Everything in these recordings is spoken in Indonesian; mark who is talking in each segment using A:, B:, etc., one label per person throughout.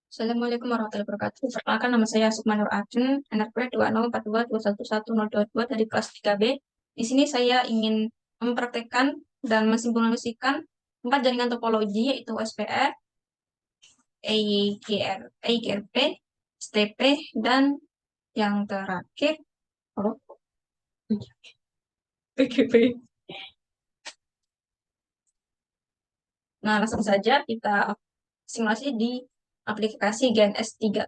A: Assalamualaikum warahmatullahi wabarakatuh. Perkenalkan nama saya Sukmanur Arjun, NRP 2042211122 dari kelas 3B. Di sini saya ingin mempraktekkan dan mensimulasikan 4 jaringan topologi yaitu SPF, EIGRP, STP, dan yang terakhir oh, PGP. Nah, langsung saja kita simulasi di aplikasi GNS 3.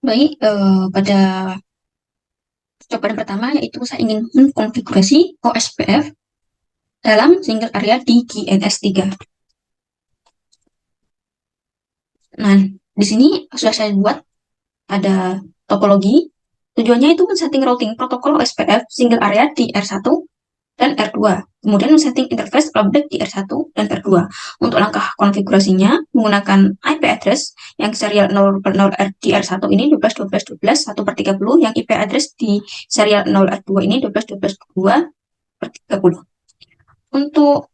A: Baik, pada cobaan pertama yaitu saya ingin mengkonfigurasi OSPF dalam single area di GNS 3. Nah, di sini sudah saya buat ada topologi. Tujuannya itu men-setting routing protokol OSPF single area di R1 dan R2. Kemudian men-setting interface object di R1 dan R2. Untuk langkah konfigurasinya menggunakan IP address yang serial 0 per 0 di R1 ini 12.12.12 1 per 30, yang IP address di serial 0 R2 ini 12.12.2 per 30. Untuk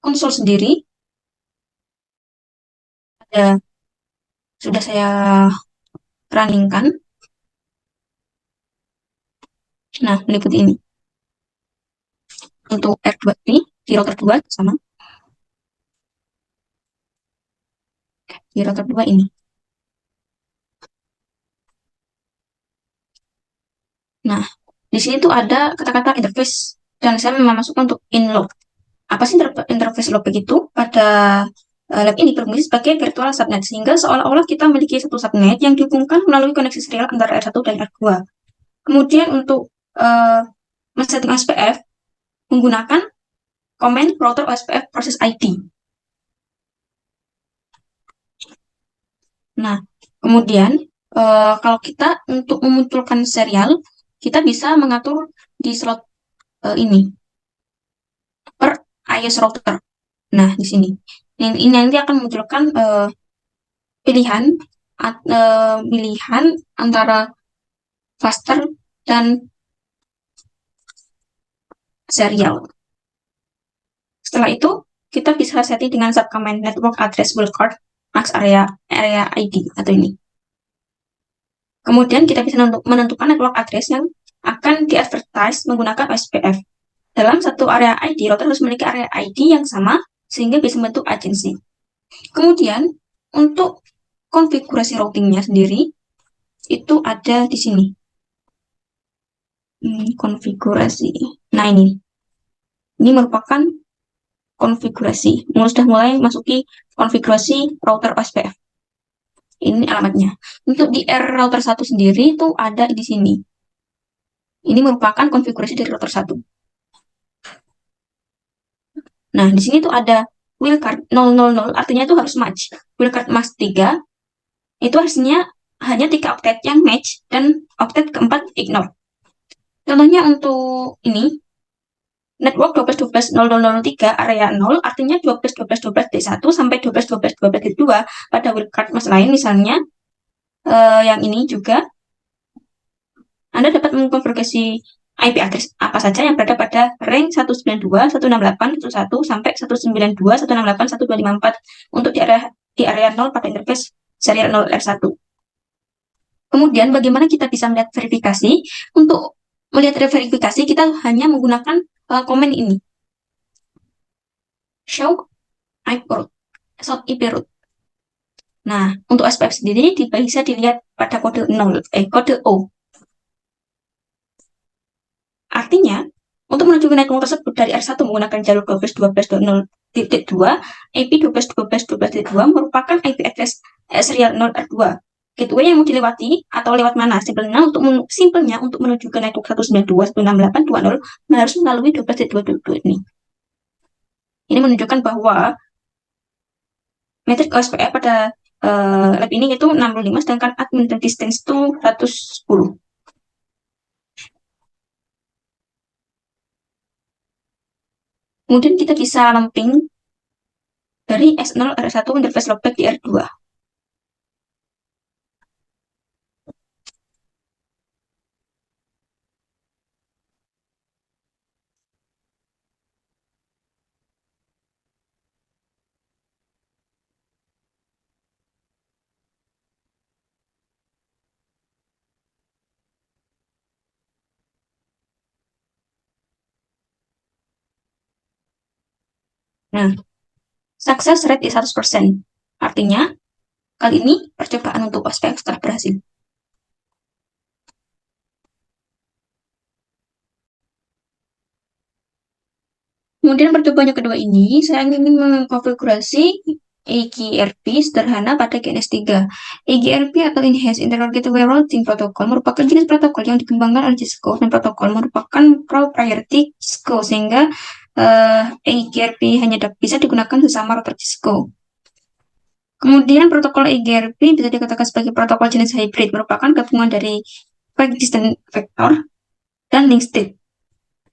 A: konsol sendiri ada sudah saya runningkan. Nah, meliputi ini. Untuk R2 ini di router 2 sama di router 2 ini. Nah, di sini tuh ada kata-kata interface dan saya memasukkan untuk inlog. Apa sih interface log begitu? Pada lab ini berfungsi sebagai virtual subnet, sehingga seolah-olah kita memiliki satu subnet yang dihubungkan melalui koneksi serial antara R1 dan R2. Kemudian untuk men-setting OSPF menggunakan command router OSPF process ID. Nah, kemudian kalau kita untuk memunculkan serial, kita bisa mengatur di slot ini per IS router. Nah, di sini. Ini nanti akan memunculkan pilihan pilihan antara faster dan serial. Setelah itu, kita bisa setting dengan subcommand network address wildcard max area ID atau ini. Kemudian kita bisa menentukan network address yang akan di-advertise menggunakan OSPF. Dalam satu area ID, router harus memiliki area ID yang sama sehingga bisa membentuk agency. Kemudian, untuk konfigurasi routingnya sendiri, itu ada di sini. Konfigurasi. Nah, ini merupakan konfigurasi. Sudah mulai masuki konfigurasi router OSPF. Ini alamatnya. Untuk di R router 1 sendiri itu ada di sini. Ini merupakan konfigurasi dari router 1. Nah, di sini tuh ada wildcard 000, artinya itu harus match. Wildcard max 3, itu hasilnya hanya 3 oktet yang match dan oktet keempat ignore. Contohnya untuk ini, network 12.12.0.0.3 area 0, artinya 12.12.12.D1 sampai 12.12.12.D2 pada wildcard mas lain, misalnya yang ini juga, Anda dapat mengkonfigurasi IP address apa saja yang berada pada range 192.168.1.1 sampai 192.168.1.254 untuk di area 0 pada interface serial 0R1. Kemudian bagaimana kita bisa melihat verifikasi? Untuk melihat verifikasi kita hanya menggunakan komen ini. Show IP root. IP root. Nah, untuk SPF sendiri bisa dilihat pada kode 0, kode O. Artinya, untuk menuju ke network tersebut dari R1 menggunakan jalur 12.12.0.2, IP 12.12.12.2 merupakan IP address serial 0R2. Gateway yang mau dilewati atau lewat mana? Simpelnya untuk menuju ke network 192.168.2.0 harus melalui 12.2.2 ini. Ini menunjukkan bahwa metrik OSPF pada lab ini itu 65, sedangkan admin distance itu 110. Kemudian kita bisa lumping dari S0 R1 interface logback di R2. Nah, success rate is 100%. Artinya, kali ini percobaan untuk ospek telah berhasil. Kemudian percobaan yang kedua ini, saya ingin mengkonfigurasi EGRP sederhana pada GNS3. EGRP atau Enhanced Internal Gateway Routing Protocol merupakan jenis protokol yang dikembangkan oleh Cisco, dan protokol merupakan proprietary Cisco, sehingga EGRP hanya bisa digunakan sesama router Cisco. Kemudian protokol EGRP bisa dikatakan sebagai protokol jenis hybrid, merupakan gabungan dari Quick Distance Vector dan Link State,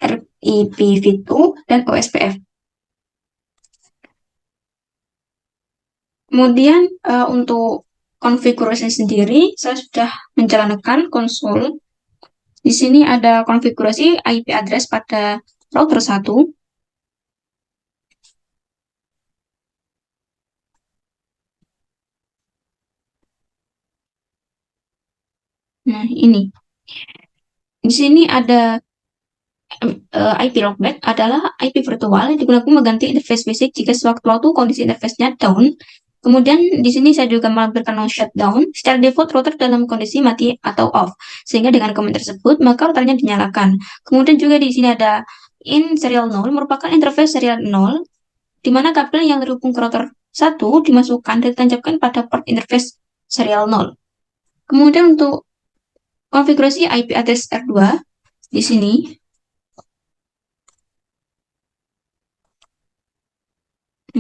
A: RIPv2, dan OSPF. Kemudian untuk konfigurasi sendiri, saya sudah menjalankan konsol. Di sini ada konfigurasi IP address pada router 1. Nah, ini. Di sini ada IP lockback adalah IP virtual yang digunakan mengganti interface basic jika sewaktu-waktu kondisi interface-nya down. Kemudian di sini saya juga melampirkan no shutdown. Secara default router dalam kondisi mati atau off. Sehingga dengan komen tersebut maka routernya dinyalakan. Kemudian juga di sini ada in serial 0 merupakan interface serial 0 di mana kabel yang terhubung ke router 1 dimasukkan dan ditancapkan pada port interface serial 0. Kemudian untuk konfigurasi IP address R2 di sini.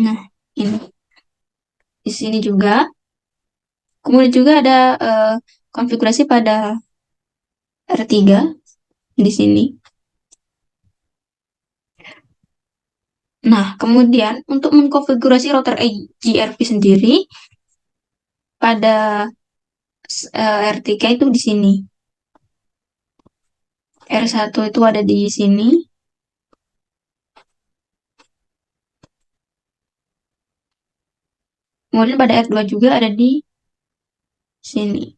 A: Nah, ini. Di sini juga. Kemudian juga ada konfigurasi pada R3 di sini. Nah, kemudian untuk mengkonfigurasi router EGRP sendiri pada R3 itu di sini. R1 itu ada di sini. Kemudian pada R2 juga ada di sini.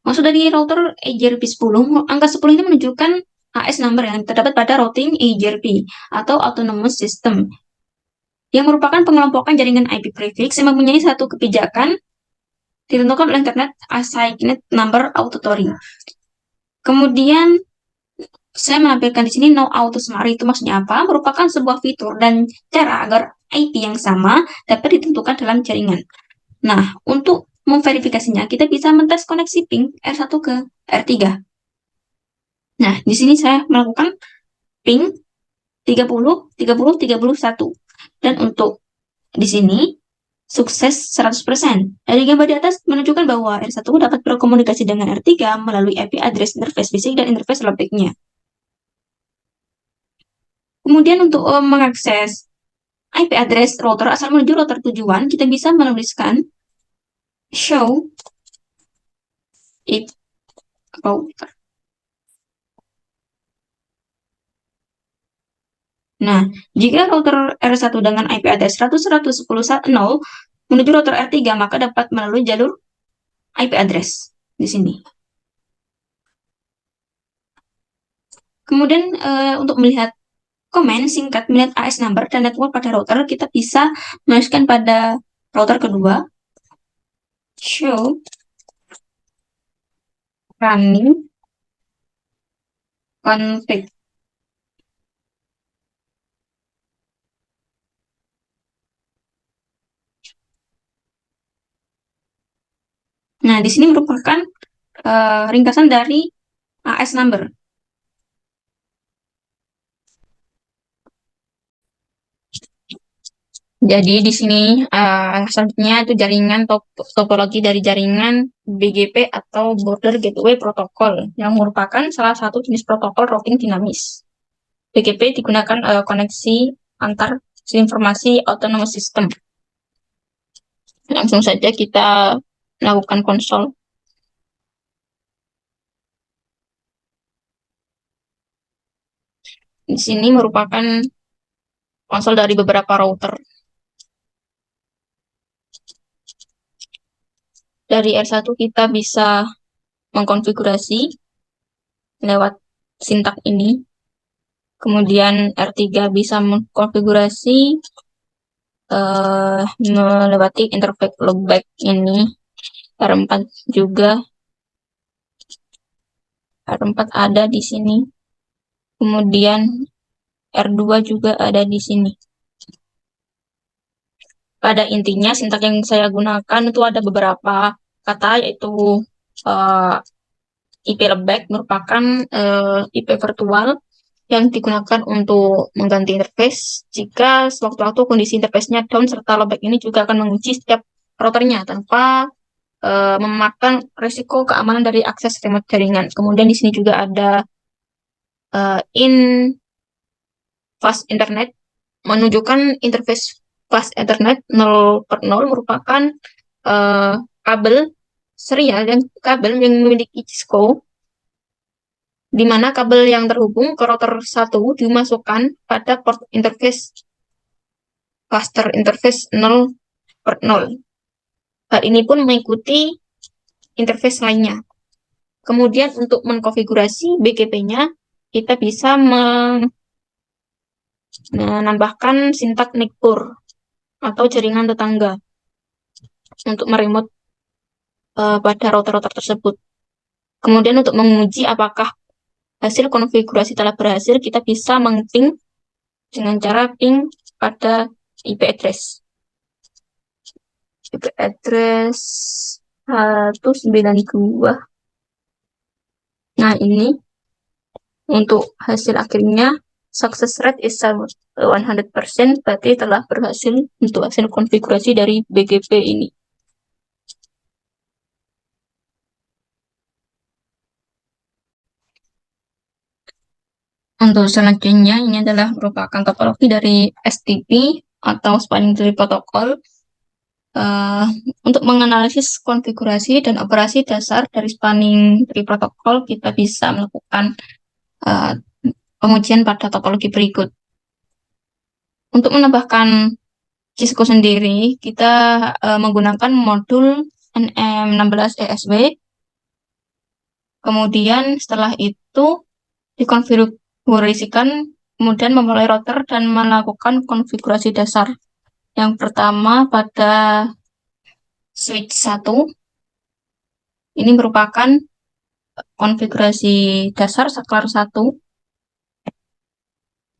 A: Maksud dari router EGRP 10, angka 10 ini menunjukkan AS number yang terdapat pada routing EGRP atau Autonomous System, yang merupakan pengelompokan jaringan IP prefix yang mempunyai satu kebijakan ditentukan oleh Internet Assigned Number Auditory. Kemudian saya menampilkan di sini no auto summary. Itu maksudnya apa? Merupakan sebuah fitur dan cara agar IP yang sama dapat ditentukan dalam jaringan. Nah, untuk memverifikasinya, kita bisa mentes koneksi ping R1 ke R3. Nah, di sini saya melakukan ping 30, 30, 31. Dan untuk di sini, sukses 100%. Dari gambar di atas menunjukkan bahwa R1 dapat berkomunikasi dengan R3 melalui IP address interface basic dan interface logic-nya. Kemudian untuk mengakses IP address router asal menuju router tujuan, kita bisa menuliskan show IP router. Nah, jika router R1 dengan IP address 100.110.0 menuju router R3, maka dapat melalui jalur IP address di sini. Kemudian untuk melihat komen singkat melihat AS number dan network pada router, kita bisa menuliskan pada router kedua show running config. Nah, di sini merupakan ringkasan dari AS number. Jadi di sini selanjutnya itu jaringan topologi dari jaringan BGP atau Border Gateway Protocol yang merupakan salah satu jenis protokol routing dinamis. BGP digunakan koneksi antar informasi autonomous system. Langsung saja kita lakukan konsol. Di sini merupakan konsol dari beberapa router. Dari R1 kita bisa mengkonfigurasi lewat sintak ini. Kemudian R3 bisa mengkonfigurasi melewati interface loopback ini. R4 juga, R4 ada di sini. Kemudian R2 juga ada di sini. Pada intinya sintak yang saya gunakan itu ada beberapa kata, yaitu IP loopback merupakan IP virtual yang digunakan untuk mengganti interface jika sewaktu-waktu kondisi interface-nya down, serta loopback ini juga akan mengunci setiap routernya tanpa memakan risiko keamanan dari akses remote jaringan. Kemudian di sini juga ada in fast internet, menunjukkan interface fast internet 0/0 merupakan kabel serial dan kabel yang memiliki Cisco, di mana kabel yang terhubung ke router 1 dimasukkan pada port interface cluster interface 0/0. Hal ini pun mengikuti interface lainnya. Kemudian untuk mengkonfigurasi BGP-nya, kita bisa menambahkan sintak NICPUR atau jaringan tetangga untuk meremote pada router-router tersebut. Kemudian untuk menguji apakah hasil konfigurasi telah berhasil, kita bisa meng-ping dengan cara ping pada IP address. IP address 192. Nah, ini untuk hasil akhirnya success rate is 100%, berarti telah berhasil untuk hasil konfigurasi dari BGP ini. Untuk selanjutnya, ini adalah merupakan topologi dari STP atau Spanning Tree Protocol. Untuk menganalisis konfigurasi dan operasi dasar dari Spanning Tree Protocol, kita bisa melakukan pengujian pada topologi berikut. Untuk menambahkan Cisco sendiri, kita menggunakan modul NM16ESW. Kemudian setelah itu dikonfigurasikan, kemudian memulai router dan melakukan konfigurasi dasar. Yang pertama pada switch 1, ini merupakan konfigurasi dasar saklar 1,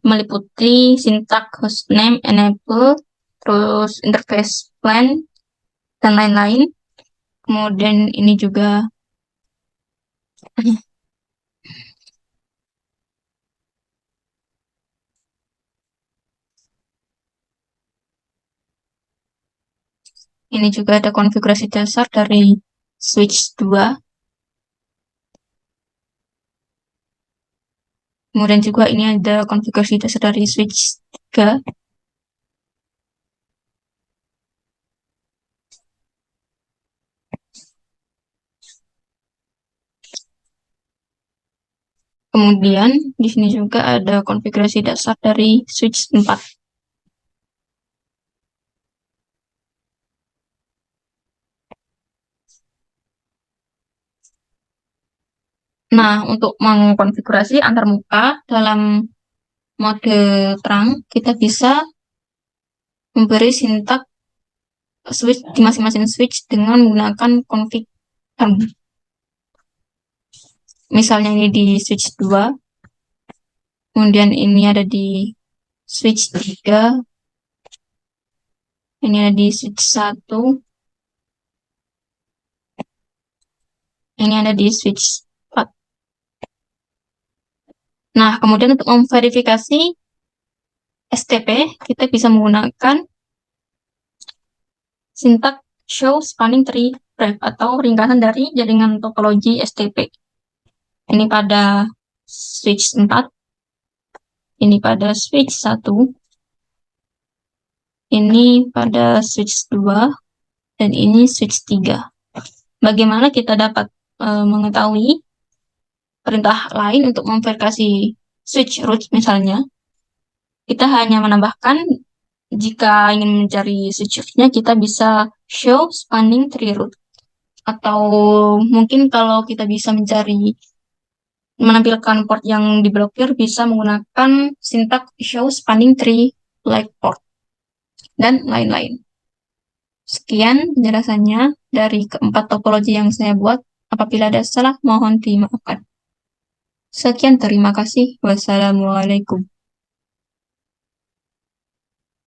A: meliputi sintak hostname, enable, terus interface plan, dan lain-lain. Kemudian ini juga ini juga ada konfigurasi dasar dari switch 2. Kemudian juga ini ada konfigurasi dasar dari switch 3. Kemudian di sini juga ada konfigurasi dasar dari switch 4. Nah, untuk mengkonfigurasi antarmuka dalam mode terang, kita bisa memberi sintak switch di masing-masing switch dengan menggunakan config term. Misalnya ini di switch 2, kemudian ini ada di switch 3, ini ada di switch 1, ini ada di switch 4. Nah, kemudian untuk memverifikasi STP, kita bisa menggunakan sintak show spanning tree graph atau ringkasan dari jaringan topologi STP. Ini pada switch 4, ini pada switch 1, ini pada switch 2, dan ini switch 3. Bagaimana kita dapat mengetahui perintah lain untuk memverifikasi switch root misalnya? Kita hanya menambahkan, jika ingin mencari switch root-nya, kita bisa show spanning tree root. Atau mungkin kalau kita bisa mencari menampilkan port yang diblokir bisa menggunakan sintak show spanning tree like port dan lain-lain. Sekian penjelasannya dari keempat topologi yang saya buat. Apabila ada salah, mohon dimaafkan. Sekian, terima kasih. Wassalamualaikum.